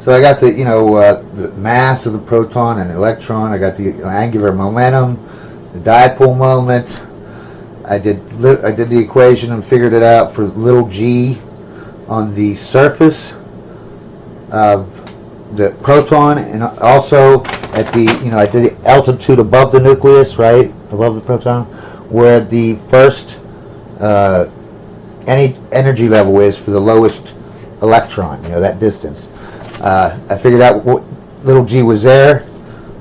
So I got the, the mass of the proton and electron. I got the angular momentum, the dipole moment. I did the equation and figured it out for little g on the surface of the proton, and also at the, I did the altitude above the nucleus, right, above the proton, where the first any energy level is for the lowest electron, that distance. I figured out what little g was there.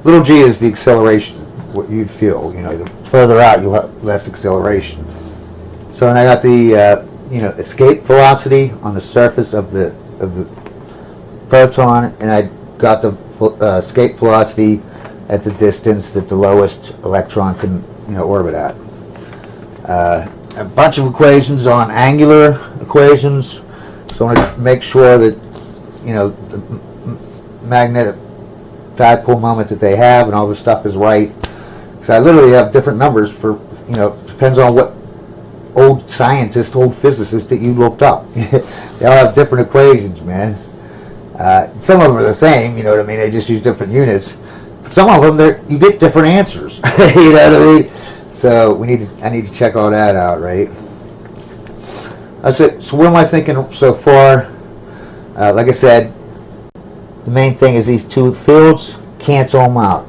Little g is the acceleration, what you'd feel. The further out, you'll have less acceleration. So, and I got the escape velocity on the surface of the proton, and I got the escape velocity at the distance that the lowest electron can orbit at. A bunch of equations on angular equations, so I want to make sure that the magnetic dipole moment that they have and all this stuff is right. So I literally have different numbers for, depends on what old scientist, old physicist that you looked up. They all have different equations, man. Some of them are the same, they just use different units. But some of them, you get different answers, you know what I mean? So I need to check all that out, right? So what am I thinking so far? Like I said, the main thing is these two fields cancel them out.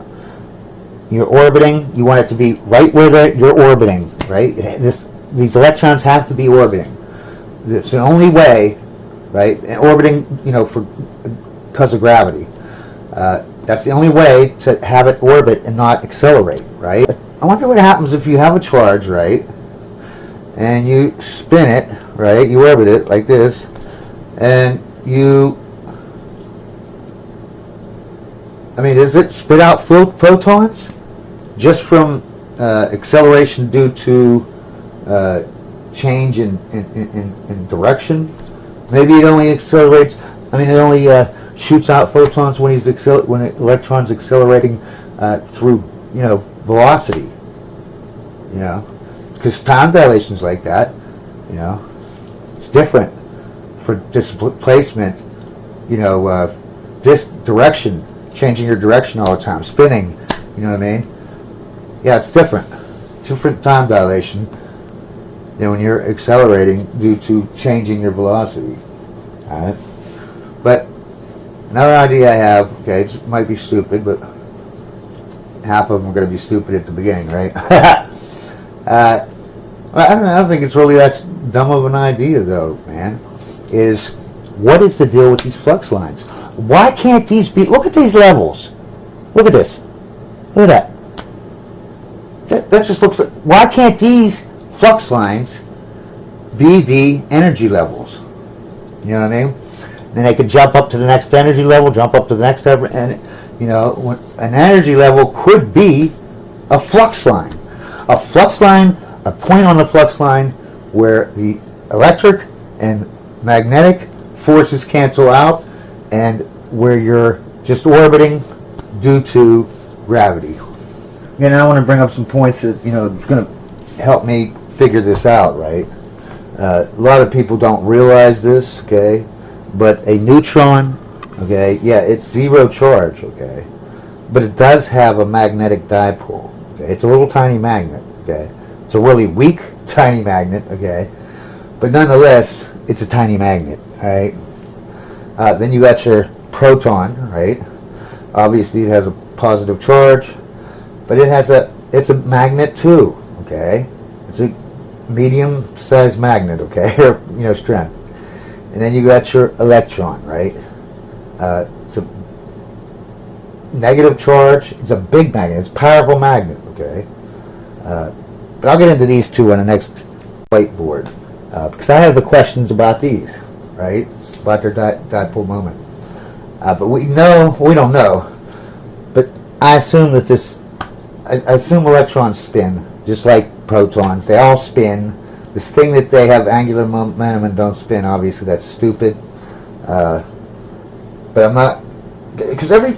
You're orbiting, you want it to be right where you're orbiting, right? These electrons have to be orbiting. It's the only way, right? And orbiting, because of gravity. That's the only way to have it orbit and not accelerate, right? I wonder what happens if you have a charge, right? And you spin it, right? You orbit it like this, and does it spit out photons just from acceleration due to change in direction? Maybe it only accelerates. It only shoots out photons when when an electron's accelerating through velocity. Because time dilation's like that. It's different for displacement. This direction, changing your direction all the time, spinning. You know what I mean? Yeah, it's different. Different time dilation than when you're accelerating due to changing your velocity. Alright? But another idea I have, okay, it might be stupid, but half of them are going to be stupid at the beginning, right? I don't think it's really that dumb of an idea, though, man. Is what is the deal with these flux lines? Why can't these be? Look at these levels. Look at this. Look at that. That just looks like. Why can't these flux lines be the energy levels? You know what I mean? Then they could jump up to the next energy level, jump up to the next, and an energy level could be a flux line. A flux line, a point on the flux line where the electric and magnetic forces cancel out, and where you're just orbiting due to gravity. I want to bring up some points that it's going to help me figure this out, right? A lot of people don't realize this, okay? But a neutron, okay, yeah, it's zero charge, okay? But it does have a magnetic dipole. Okay? It's a little tiny magnet, okay? It's a really weak, tiny magnet, okay? But nonetheless, it's a tiny magnet, all right? Then you got your proton, right? Obviously, it has a positive charge, but it's a magnet too, okay? It's a medium-sized magnet, okay, or strength. And then you got your electron, right? It's a negative charge. It's a big magnet. It's a powerful magnet, okay? But I'll get into these two on the next whiteboard because I have the questions about these, right? About their dipole moment. But we don't know. But I assume that I assume electrons spin just like protons. They all spin. This thing that they have angular momentum and don't spin, obviously that's stupid. But I'm not, because every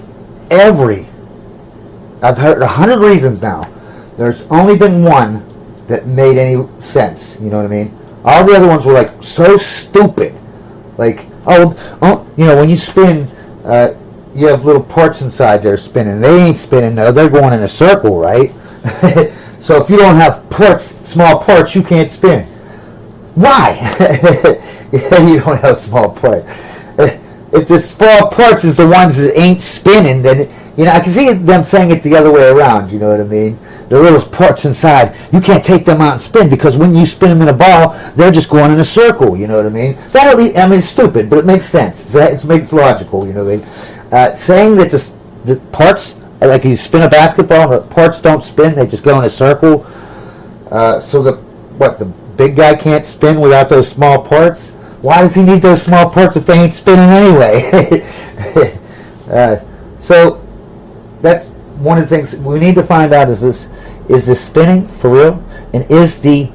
I've heard 100 reasons now. There's only been one that made any sense. You know what I mean? All the other ones were like so stupid. Like, when you spin, you have little parts inside there spinning. They ain't spinning though, they're going in a circle, right? So if you don't have parts, small parts, you can't spin. Why? You don't have small parts. If the small parts is the ones that ain't spinning, then, you know, I can see them saying it the other way around, you know what I mean? The little parts inside, you can't take them out and spin, because when you spin them in a ball, they're just going in a circle, you know what I mean? That, at least, I mean, it's stupid, but it makes sense. It makes logical, you know what I mean? Saying that the parts, like you spin a basketball, the parts don't spin, they just go in a circle. So the big guy can't spin without those small parts? Why does he need those small parts if they ain't spinning anyway? So that's one of the things we need to find out, is this spinning for real? And is the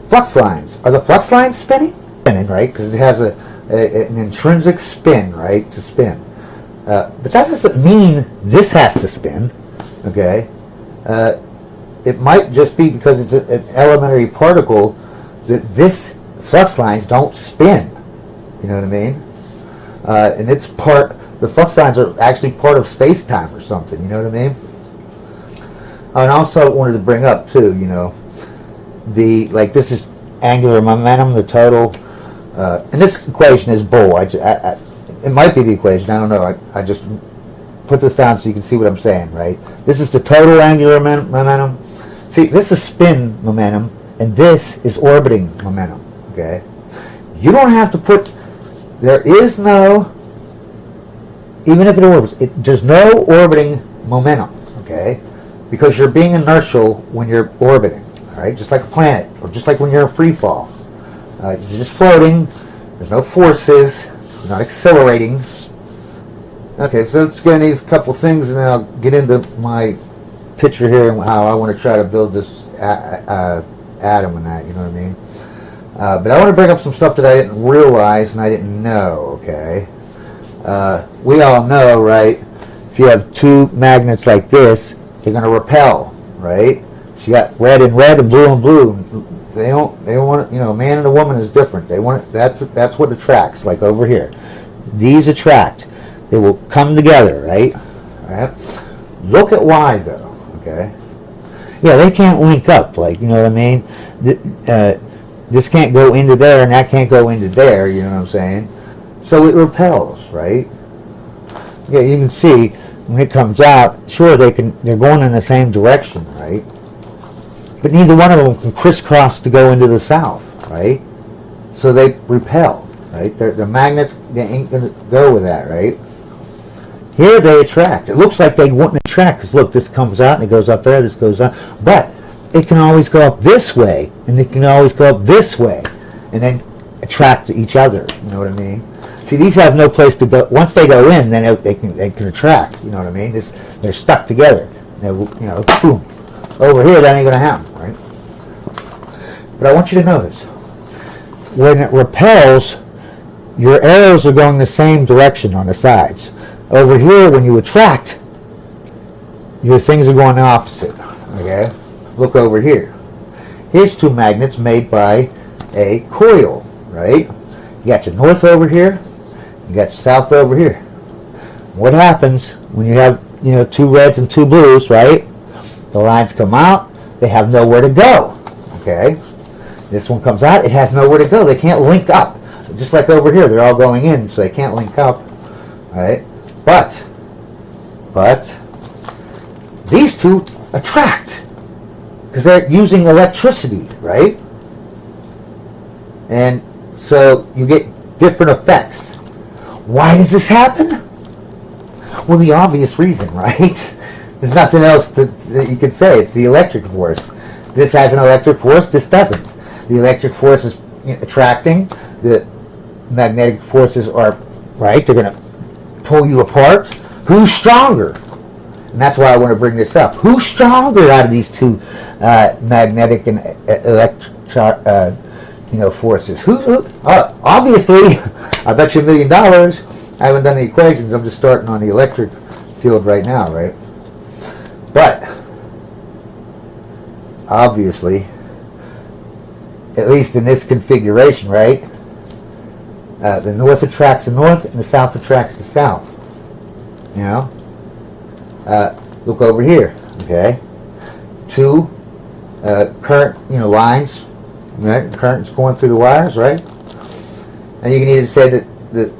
flux lines, are the flux lines spinning? Spinning, right? Because it has an intrinsic spin, right, to spin. But that doesn't mean this has to spin, okay? It might just be because it's an elementary particle that this flux lines don't spin. You know what I mean? And it's the flux lines are actually part of space-time or something. You know what I mean? And also wanted to bring up too, you know, this is angular momentum, the total, and this equation is bull. It might be the equation. I don't know. I just put this down so you can see what I'm saying, right? This is the total angular momentum. See, this is spin momentum, and this is orbiting momentum, okay? You don't have to put, there is no, even if it orbits, there's no orbiting momentum, okay? Because you're being inertial when you're orbiting, all right? Just like a planet, or just like when you're in free fall. You're just floating, there's no forces, you're not accelerating. Okay, so let's get into these couple things, and then I'll get into my picture here and how I want to try to build this atom and that, you know what I mean? But I want to bring up some stuff that I didn't realize and I didn't know, okay? We all know, right, if you have two magnets like this, they're going to repel, right? So you got red and blue and blue. They don't want, you know, a man and a woman is different. They want, that's what attracts, like over here. These attract. They will come together, right? All right. Look at why, though. Okay. Yeah, they can't link up, like, you know what I mean? This can't go into there, and that can't go into there. You know what I'm saying? So it repels, right? Yeah, you can see when it comes out. Sure, they're going in the same direction, right? But neither one of them can crisscross to go into the south, right? So they repel, right? The magnets, they ain't gonna go with that, right? Here they attract. It looks like they wouldn't attract because look, this comes out and it goes up there, this goes up. But it can always go up this way, and it can always go up this way, and then attract to each other. You know what I mean? See, these have no place to go. Once they go in, then they can attract. You know what I mean? They're stuck together. You know, boom. Over here, that ain't gonna happen, right? But I want you to notice when it repels, your arrows are going the same direction on the sides. Over here, when you attract, your things are going the opposite, okay? Look over here. Here's two magnets made by a coil, right? You got your north over here, you got your south over here. What happens when you have, you know, two reds and two blues, right? The lines come out, they have nowhere to go, okay? This one comes out, it has nowhere to go. They can't link up. Just like over here, they're all going in, so they can't link up, all right? But these two attract because they're using electricity, right? And so you get different effects. Why does this happen? Well, the obvious reason, right? There's nothing else that you could say. It's the electric force. This has an electric force, this doesn't. The electric force is attracting, the magnetic forces are, right, they're going to pull you apart. Who's stronger? And that's why I want to bring this up. Who's stronger out of these two magnetic and electric forces? Obviously, I bet you $1 million. I haven't done the equations. I'm just starting on the electric field right now, right? But obviously, at least in this configuration, right? The north attracts the north, and the south attracts the south. You know? Look over here, okay? Two current, lines, right? Current's going through the wires, right? And you can either say that the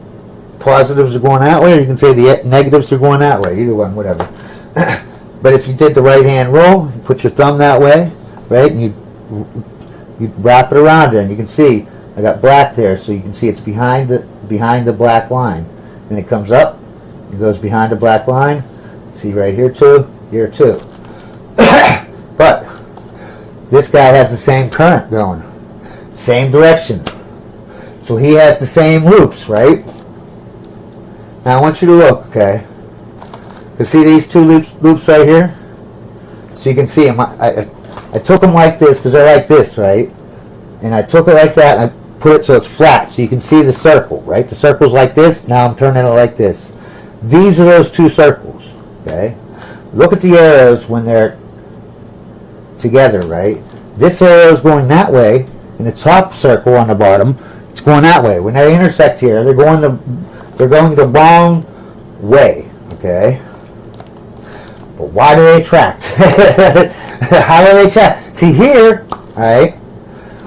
positives are going that way, or you can say the negatives are going that way. Either one, whatever. But if you did the right-hand rule, you put your thumb that way, right? And you wrap it around there, and you can see I got black there, so you can see it's behind the black line. And it comes up, it goes behind the black line. See right here too, here too. But this guy has the same current going, same direction. So he has the same loops, right? Now I want you to look, okay? You see these two loops right here? So you can see them. I took them like this because they're like this, right? And I took it like that and I put it so it's flat, so you can see the circle, right? The circle's like this. Now I'm turning it like this. These are those two circles, okay? Look at the arrows when they're together, right? This arrow is going that way, and the top circle on the bottom, it's going that way. When they intersect here, they're going the wrong way, okay? But why do they attract? How do they attract? See here, all right?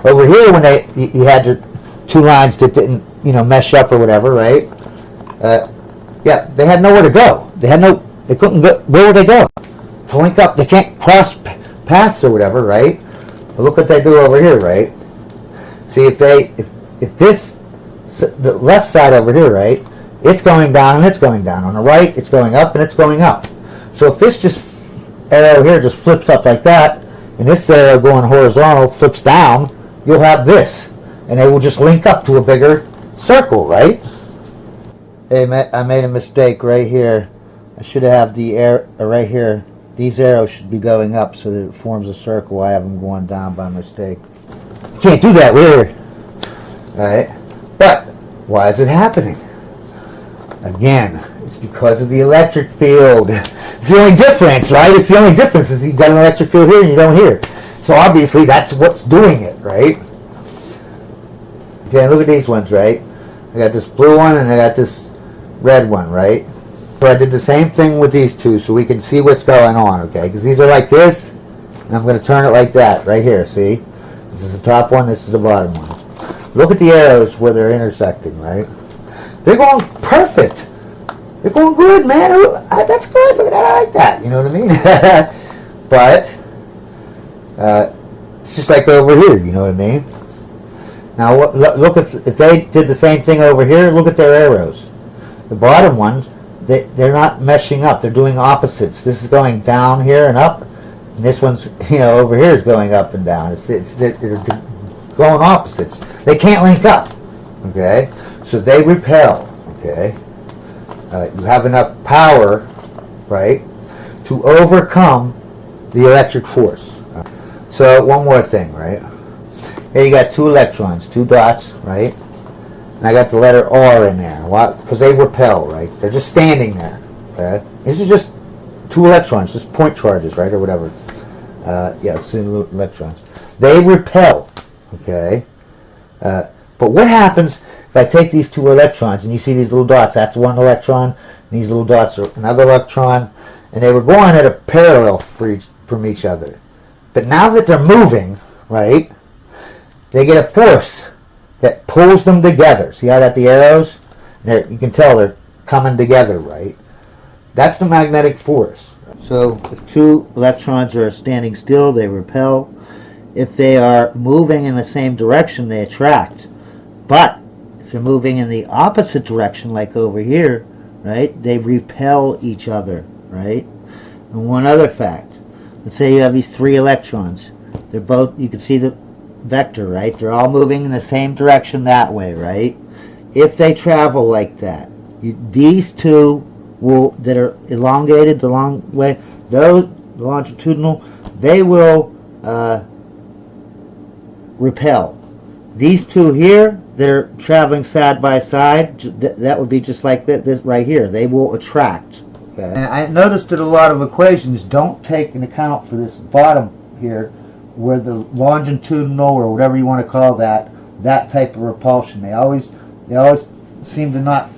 Over here, when you had your two lines that didn't, mesh up or whatever, right? Yeah, they had nowhere to go. They couldn't go. Where would they go? To link up, they can't cross paths or whatever, right? But look what they do over here, right? See, if the left side over here, right? It's going down and it's going down. On the right, it's going up and it's going up. So if this arrow here just flips up like that, and this arrow going horizontal flips down, you'll have this, and they will just link up to a bigger circle, right? Hey, I made a mistake right here. I should have the arrow right here. These arrows should be going up so that it forms a circle. I have them going down by mistake. You can't do that here. Alright? But why is it happening? Again, it's because of the electric field. It's the only difference, right? It's the only difference is you've got an electric field here and you don't here. So obviously that's what's doing it, right? Okay, look at these ones, right? I got this blue one and I got this red one, right? So I did the same thing with these two so we can see what's going on, okay? Because these are like this, and I'm going to turn it like that, right here, see? This is the top one, this is the bottom one. Look at the arrows where they're intersecting, right? They're going perfect. They're going good, man. That's good. Look at that. I like that. You know what I mean? But it's just like over here. You know what I mean? Now look if they did the same thing over here. Look at their arrows. The bottom ones, they're not meshing up. They're doing opposites. This is going down here and up, and this one's over here is going up and down. They're going opposites. They can't link up. Okay, so they repel. Okay. You have enough power, right, to overcome the electric force. So one more thing, right? Here you got two electrons, two dots, right? And I got the letter R in there. Why? Because they repel, right? They're just standing there. Okay? These are just two electrons, just point charges, right, or whatever. Yeah, it's electrons. They repel. Okay. But what happens if I take these two electrons and you see these little dots? That's one electron. And these little dots are another electron, and they were going at a parallel from each other. But now that they're moving, right, they get a force that pulls them together. See how I got the arrows? You can tell they're coming together, right? That's the magnetic force. So if two electrons are standing still, they repel. If they are moving in the same direction, they attract. But if they're moving in the opposite direction, like over here, right, they repel each other, right? And one other fact, let's say you have these three electrons. They're both, you can see the vector, right? They're all moving in the same direction that way, right? If they travel like that, these two that are elongated the long way, those longitudinal, they will repel. These two here that are traveling side by side, that would be just like this right here. They will attract. Okay. And I noticed that a lot of equations don't take into account for this bottom here, where the longitudinal or whatever you want to call that type of repulsion. They always They always seem to not